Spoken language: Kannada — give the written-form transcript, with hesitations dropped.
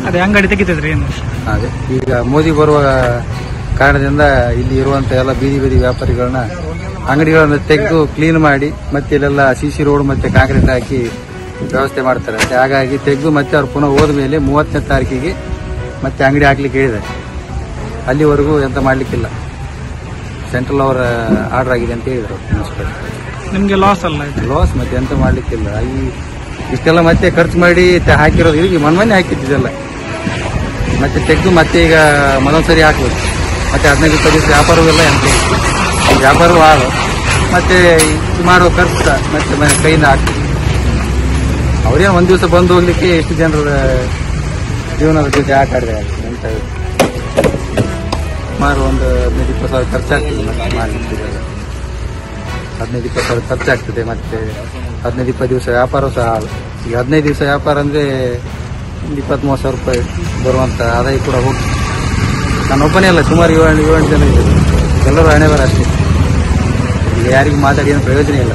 ಅದೇ ಅಂಗಡಿ ತೆಗಿತಿದ್ರಿ ಏನು? ಅದೇ ಈಗ ಮೋದಿ ಬರುವ ಕಾರಣದಿಂದ ಇಲ್ಲಿ ಇರುವಂತ ಎಲ್ಲ ಬೀದಿ ಬೀದಿ ವ್ಯಾಪಾರಿಗಳನ್ನ ಅಂಗಡಿಗಳನ್ನ ತೆಗೆದು ಕ್ಲೀನ್ ಮಾಡಿ ಮತ್ತೆ ಇಲ್ಲೆಲ್ಲ ಸಿಸಿ ರೋಡ್ ಮತ್ತೆ ಕಾಂಕ್ರೀಟ್ ಹಾಕಿ ವ್ಯವಸ್ಥೆ ಮಾಡ್ತಾರೆ. ಹಾಗಾಗಿ ತೆಗೆದು ಮತ್ತೆ ಅವ್ರು ಪುನಃ ಹೋದ ಮೇಲೆ 30ನೇ ತಾರೀಕಿಗೆ ಮತ್ತೆ ಅಂಗಡಿ ಹಾಕ್ಲಿಕ್ಕೆ ಹೇಳಿದೆ. ಅಲ್ಲಿವರೆಗೂ ಎಂತ ಮಾಡ್ಲಿಕ್ಕಿಲ್ಲ, ಸೆಂಟ್ರಲ್ ಅವರ ಆರ್ಡರ್ ಆಗಿದೆ ಅಂತ ಹೇಳಿದ್ರು ಮುನ್ಸಿಪಲ್. ನಿಮ್ಗೆ ಲಾಸ್ ಅಲ್ಲ? ಲಾಸ್, ಮತ್ತೆ ಎಂತ ಮಾಡ್ಲಿಕ್ಕಿಲ್ಲ. ಇಷ್ಟೆಲ್ಲ ಮತ್ತೆ ಖರ್ಚು ಮಾಡಿ ಹಾಕಿರೋದು ಈಗ ಮೊನ್ನೆ ಹಾಕಿದ್ದೆಲ್ಲ ಮತ್ತೆ ತೆಗೆದು ಮತ್ತೆ ಈಗ ಮತ್ತೊಂದ್ಸರಿ ಹಾಕ್ಬೇಕು. ಮತ್ತೆ 15-20 ದಿವಸ ವ್ಯಾಪಾರವೆಲ್ಲ ಎಂತ ವ್ಯಾಪಾರವೂ ಹಾಳು, ಮತ್ತೆ ಮಾಡುವ ಖರ್ಚು ಮತ್ತೆ ಕೈಯಿಂದ ಹಾಕ್ತೀವಿ. ಅವರೇ ಒಂದ್ ದಿವಸ ಬಂದು ಹೋಗ್ಲಿಕ್ಕೆ ಎಷ್ಟು ಜನರ ಜೀವನದ ಜೊತೆ ಆಟ ಆಡಿದೆ ಅಂತ ಸುಮಾರು ಒಂದು 15-20 ಸಾವಿರ ಖರ್ಚಾಗ್ತದೆ. ಮತ್ತೆ ಮಾಡಲಿಕ್ಕೆ 15-20 ಸಾವಿರ ಖರ್ಚಾಗ್ತದೆ. ಮತ್ತೆ 15-20 ದಿವಸ ವ್ಯಾಪಾರ ಸಹ ಹಾಳು. ಈಗ 15 ದಿವಸ ವ್ಯಾಪಾರ ಅಂದ್ರೆ 20-30 ಸಾವಿರ ರೂಪಾಯಿ ಬರುವಂತ ಆದಾಯ ಕೂಡ ಹೋಗ್ತದೆ. ನಾನೊಬ್ಬನೇ ಅಲ್ಲ, ಸುಮಾರು 7 ಜನ ಇದ್ದಾರೆ. ಎಲ್ಲರೂ ಹಣೆ ಬರ ಅಷ್ಟೇ. ಈಗ ಯಾರಿಗೂ ಮಾತಾಡಿ ಏನು ಪ್ರಯೋಜನ ಇಲ್ಲ.